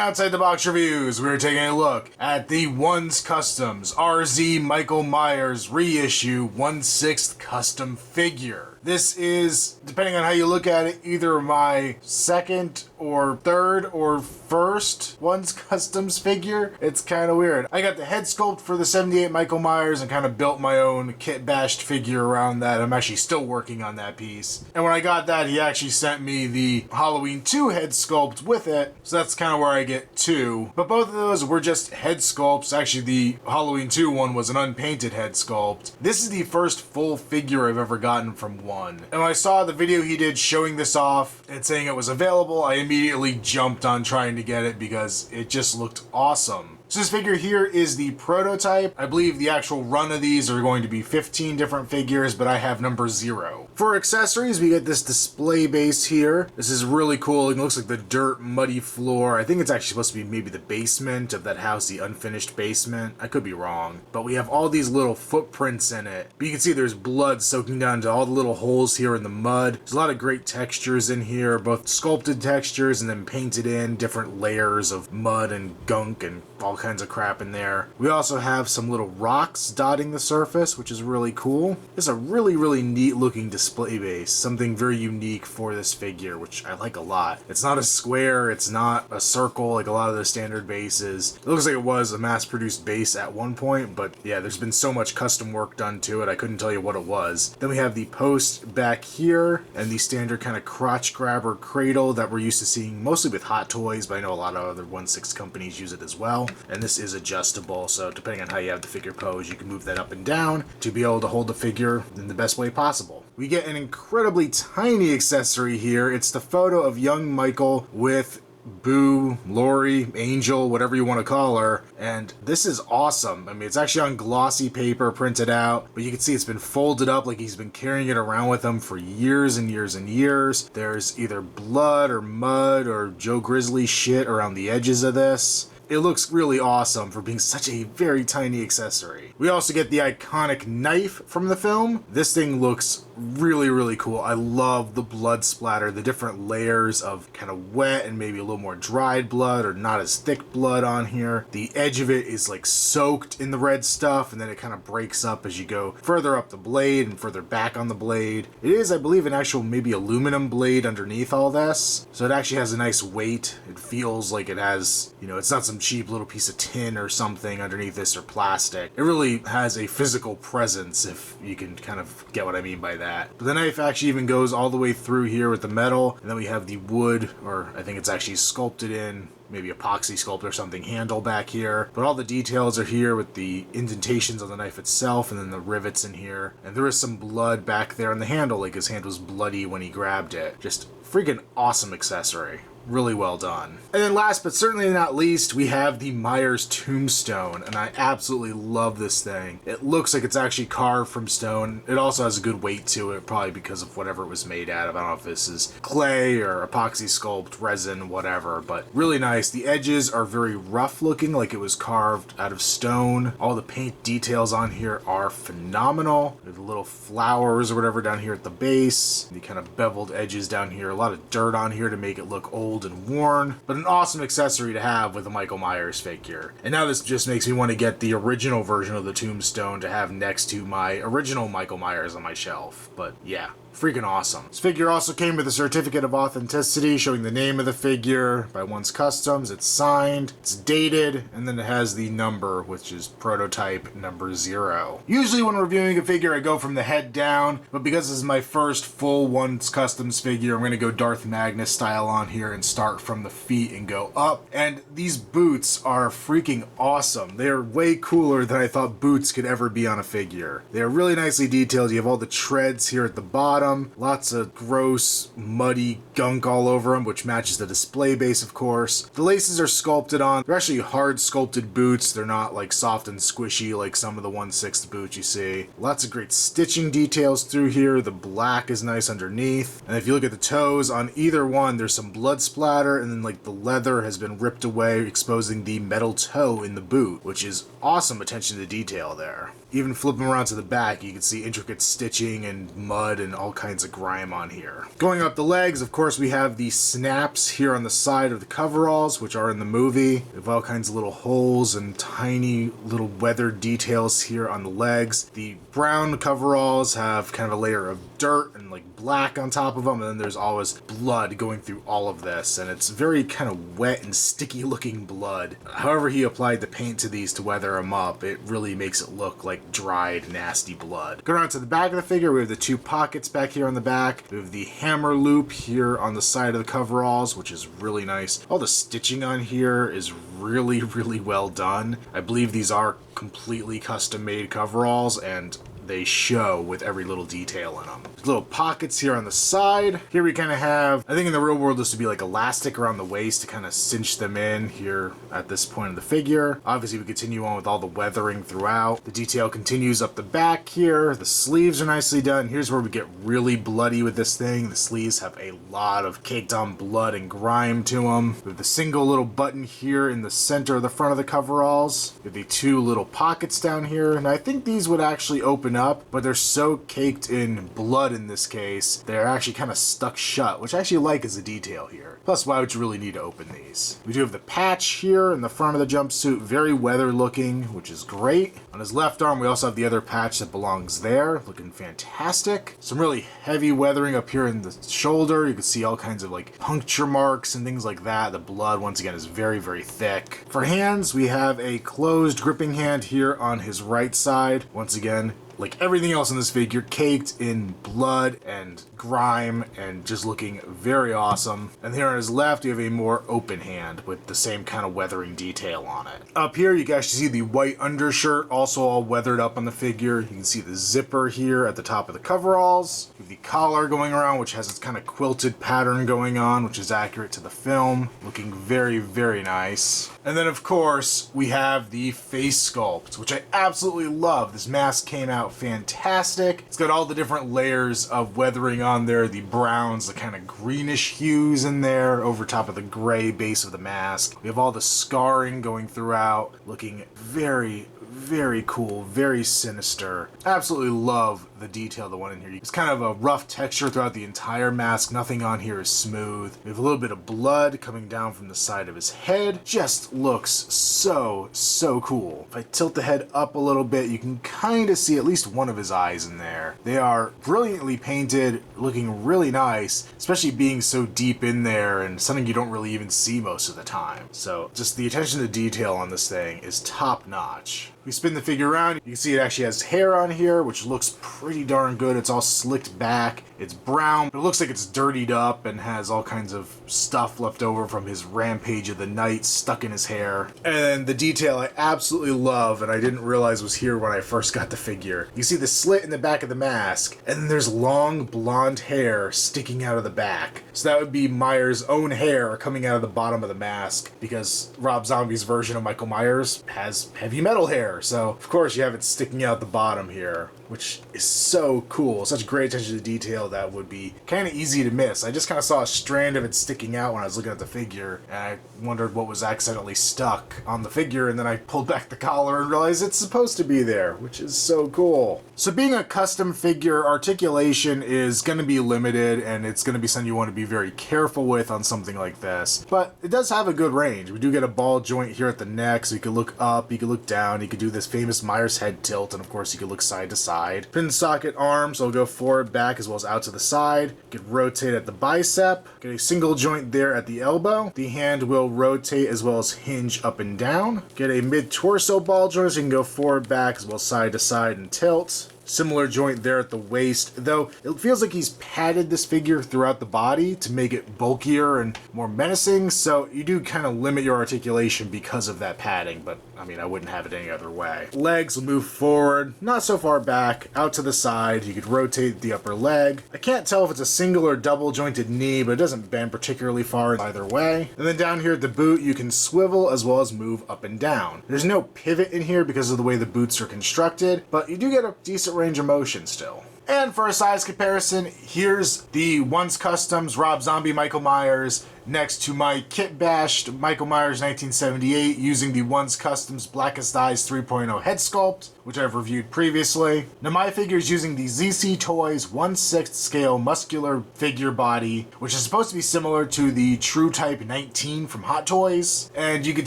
Outside the Box Reviews, we're taking a look at the Ones Customs RZ Michael Myers reissue 1/6 custom figure. This is, depending on how you look at it, either my second or third or first Ones Customs figure. It's kind of weird. I got the head sculpt for the 78 Michael Myers and kind of built my own kit bashed figure around that. I'm actually still working on that piece. And when I got that, he actually sent me the Halloween 2 head sculpt with it. So that's kind of where I get two. But both of those were just head sculpts. Actually, the Halloween 2 one was an unpainted head sculpt. This is the first full figure I've ever gotten from One. And when I saw the video he did showing this off and saying it was available, I immediately jumped on trying to get it because it just looked awesome. So this figure here is the prototype. I believe the actual run of these are going to be 15 different figures, but I have number 0. For accessories, we get this display base here. This is really cool. It looks like the dirt, muddy floor. I think it's actually supposed to be maybe the basement of that house, the unfinished basement. I could be wrong. But we have all these little footprints in it. But you can see there's blood soaking down to all the little holes here in the mud. There's a lot of great textures in here, both sculpted textures and then painted in different layers of mud and gunk and all kinds of crap in there. We also have some little rocks dotting the surface, which is really cool. It's a really neat looking display base, something very unique for this figure, which I like a lot. It's not a square, it's not a circle like a lot of the standard bases. It looks like it was a mass-produced base at one point, but yeah, there's been so much custom work done to it, I couldn't tell you what it was. Then we have the post back here, and the standard kind of crotch grabber cradle that we're used to seeing mostly with Hot Toys, but I know a lot of other 1/6 companies use it as well. And this is adjustable, so depending on how you have the figure posed, you can move that up and down to be able to hold the figure in the best way possible. We get an incredibly tiny accessory here. It's the photo of young Michael with Boo, Lori, Angel, whatever you want to call her, and this is awesome. I mean, it's actually on glossy paper printed out, but you can see it's been folded up like he's been carrying it around with him for years and years and years. There's either blood or mud or Joe Grizzly shit around the edges of this. It looks really awesome for being such a very tiny accessory. We also get the iconic knife from the film. This thing looks really cool. I love the blood splatter, the different layers of kind of wet and maybe a little more dried blood or not as thick blood on here. The edge of it is like soaked in the red stuff, and then it kind of breaks up as you go further up the blade and further back on the blade. It is, I believe, an actual maybe aluminum blade underneath all this, so it actually has a nice weight. It feels like it has, you know, it's not some cheap little piece of tin or something underneath this or plastic. It really has a physical presence, if you can kind of get what I mean by that. But the knife actually even goes all the way through here with the metal, and then we have the wood, or I think it's actually sculpted in, maybe epoxy sculpt or something, handle back here. But all the details are here with the indentations on the knife itself, and then the rivets in here. And there is some blood back there on the handle, like his hand was bloody when he grabbed it. Just freaking awesome accessory. Really well done. And then last but certainly not least, we have the Myers tombstone, and I absolutely love this thing. It looks like it's actually carved from stone. It also has a good weight to it, probably because of whatever it was made out of. I don't know if this is clay or epoxy sculpt, resin, whatever, but really nice. The edges are very rough looking, like it was carved out of stone. All the paint details on here are phenomenal. The little flowers or whatever down here at the base, the kind of beveled edges down here, a lot of dirt on here to make it look old and worn, but an awesome accessory to have with a Michael Myers figure. And now this just makes me want to get the original version of the tombstone to have next to my original Michael Myers on my shelf. But yeah, freaking awesome. This figure also came with a certificate of authenticity showing the name of the figure by Ones Customs. It's signed, it's dated, and then it has the number, which is prototype number 0. Usually when reviewing a figure, I go from the head down, but because this is my first full Ones Customs figure, I'm going to go Darth Magnus style on here and start from the feet and go up. And these boots are freaking awesome. They are way cooler than I thought boots could ever be on a figure. They are really nicely detailed. You have all the treads here at the bottom. Lots of gross, muddy gunk all over them, which matches the display base, of course. The laces are sculpted on. They're actually hard sculpted boots. They're not like soft and squishy like some of the 1/6 boots you see. Lots of great stitching details through here. The black is nice underneath. And if you look at the toes on either one, there's some blood splatter, and then like the leather has been ripped away, exposing the metal toe in the boot, which is awesome attention to detail there. even flip him around to the back, you can see intricate stitching and mud and all kinds of grime on here. Going up the legs, of course, we have the snaps here on the side of the coveralls, which are in the movie. We have all kinds of little holes and tiny little weathered details here on the legs. The brown coveralls have kind of a layer of dirt and like black on top of them, and then there's always blood going through all of this, and it's very kind of wet and sticky looking blood. However he applied the paint to these to weather them up, it really makes it look like dried, nasty blood. Going on to the back of the figure, we have the two pockets back here on the back. We have the hammer loop here on the side of the coveralls, which is really nice. All the stitching on here is really, really well done. I believe these are completely custom made coveralls, and they show with every little detail in them. There's little pockets here on the side. Here we kind of have, I think in the real world this would be like elastic around the waist to kind of cinch them in here at this point of the figure. Obviously we continue on with all the weathering throughout. The detail continues up the back here. The sleeves are nicely done. Here's where we get really bloody with this thing. The sleeves have a lot of caked on blood and grime to them. We have the single little button here in the center of the front of the coveralls. We have the two little pockets down here, and I think these would actually open up, but they're so caked in blood in this case, they're actually kind of stuck shut, which I actually like as a detail here. Plus, why would you really need to open these? We do have the patch here in the front of the jumpsuit, very weather looking, which is great. On his left arm, we also have the other patch that belongs there, looking fantastic. Some really heavy weathering up here in the shoulder. You can see all kinds of like puncture marks and things like that. The blood, once again, is very, very thick. For hands, we have a closed gripping hand here on his right side. Once again, like everything else in this figure, caked in blood and grime and just looking very awesome. And here on his left, you have a more open hand with the same kind of weathering detail on it. Up here, you can actually see the white undershirt also all weathered up on the figure. You can see the zipper here at the top of the coveralls. You have the collar going around, which has this kind of quilted pattern going on, which is accurate to the film. Looking very, very nice. And then, of course, we have the face sculpt, which I absolutely love. This mask came out fantastic. It's got all the different layers of weathering on there, the browns, the kind of greenish hues in there over top of the gray base of the mask. We have all the scarring going throughout, looking very, very cool, very sinister. Absolutely love the detail, the one in here. It's kind of a rough texture throughout the entire mask. Nothing on here is smooth. We have a little bit of blood coming down from the side of his head. Just looks so, so cool. If I tilt the head up a little bit, you can kind of see at least one of his eyes in there. They are brilliantly painted, looking really nice, especially being so deep in there and something you don't really even see most of the time. So just the attention to detail on this thing is top notch. We spin the figure around, you can see it actually has hair on here, which looks pretty darn good. It's all slicked back. It's brown, but it looks like it's dirtied up and has all kinds of stuff left over from his rampage of the night stuck in his hair. And the detail I absolutely love, and I didn't realize was here when I first got the figure. You see the slit in the back of the mask, and then there's long blonde hair sticking out of the back. So that would be Myers' own hair coming out of the bottom of the mask, because Rob Zombie's version of Michael Myers has heavy metal hair. So of course you have it sticking out the bottom here, which is so cool. Such great attention to detail that would be kind of easy to miss. I just kind of saw a strand of it sticking out when I was looking at the figure, and I wondered what was accidentally stuck on the figure, and then I pulled back the collar and realized it's supposed to be there, which is so cool. So being a custom figure, articulation is going to be limited, and it's going to be something you want to be very careful with on something like this. But it does have a good range. We do get a ball joint here at the neck, so you can look up, you can look down, you can do this famous Myers head tilt, and of course you can look side to side. Pin socket arm, so it'll go forward, back, as well as out to the side. You can rotate at the bicep. Get a single joint there at the elbow. The hand will rotate as well as hinge up and down. Get a mid-torso ball joint, so you can go forward, back, as well as side to side and tilt. Similar joint there at the waist, though it feels like he's padded this figure throughout the body to make it bulkier and more menacing, so you do kind of limit your articulation because of that padding, but I mean, I wouldn't have it any other way. Legs will move forward, not so far back, out to the side. You could rotate the upper leg. I can't tell if it's a single or double jointed knee, but it doesn't bend particularly far either way. And then down here at the boot, you can swivel as well as move up and down. There's no pivot in here because of the way the boots are constructed, but you do get a decent range of motion still. And for a size comparison, here's the Once Customs Rob Zombie Michael Myers next to my kit bashed Michael Myers 1978 using the Once Customs Blackest Eyes 3.0 head sculpt, which I've reviewed previously. Now my figure is using the ZC Toys 1/6 scale muscular figure body, which is supposed to be similar to the True Type 19 from Hot Toys. And you can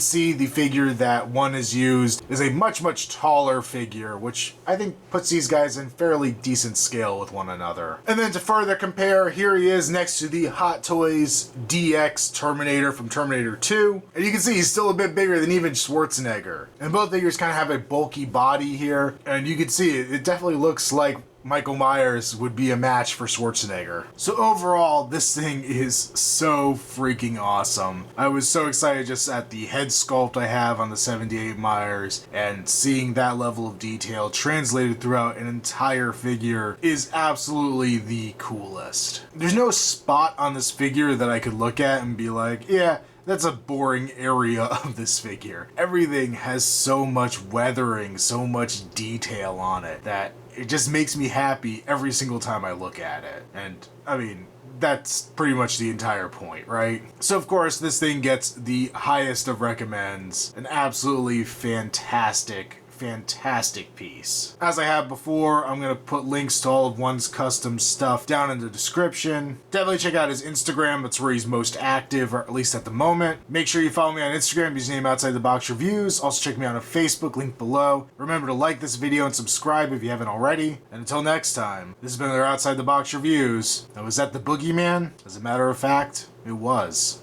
see the figure that one is used is a much taller figure, which I think puts these guys in fairly decent scale with one another. And then to further compare, here he is next to the Hot Toys DX Terminator from Terminator 2. And you can see he's still a bit bigger than even Schwarzenegger. And both figures kind of have a bulky body here. And you can see it definitely looks like Michael Myers would be a match for Schwarzenegger. So overall, this thing is so freaking awesome. I was so excited just at the head sculpt I have on the 78 Myers, and seeing that level of detail translated throughout an entire figure is absolutely the coolest. There's no spot on this figure that I could look at and be like, yeah, that's a boring area of this figure. Everything has so much weathering, so much detail on it that it just makes me happy every single time I look at it. And I mean, that's pretty much the entire point, right? So of course, this thing gets the highest of recommends. An absolutely fantastic piece. As I have before, I'm going to put links to all of Once Custom stuff down in the description. Definitely check out his Instagram. That's where he's most active, or at least at the moment. Make sure you follow me on Instagram, use name Outside the Box Reviews. Also check me out on Facebook, link below. Remember to like this video and subscribe if you haven't already. And until next time, this has been their Outside the Box Reviews. Now, was that the Boogeyman? As a matter of fact, it was.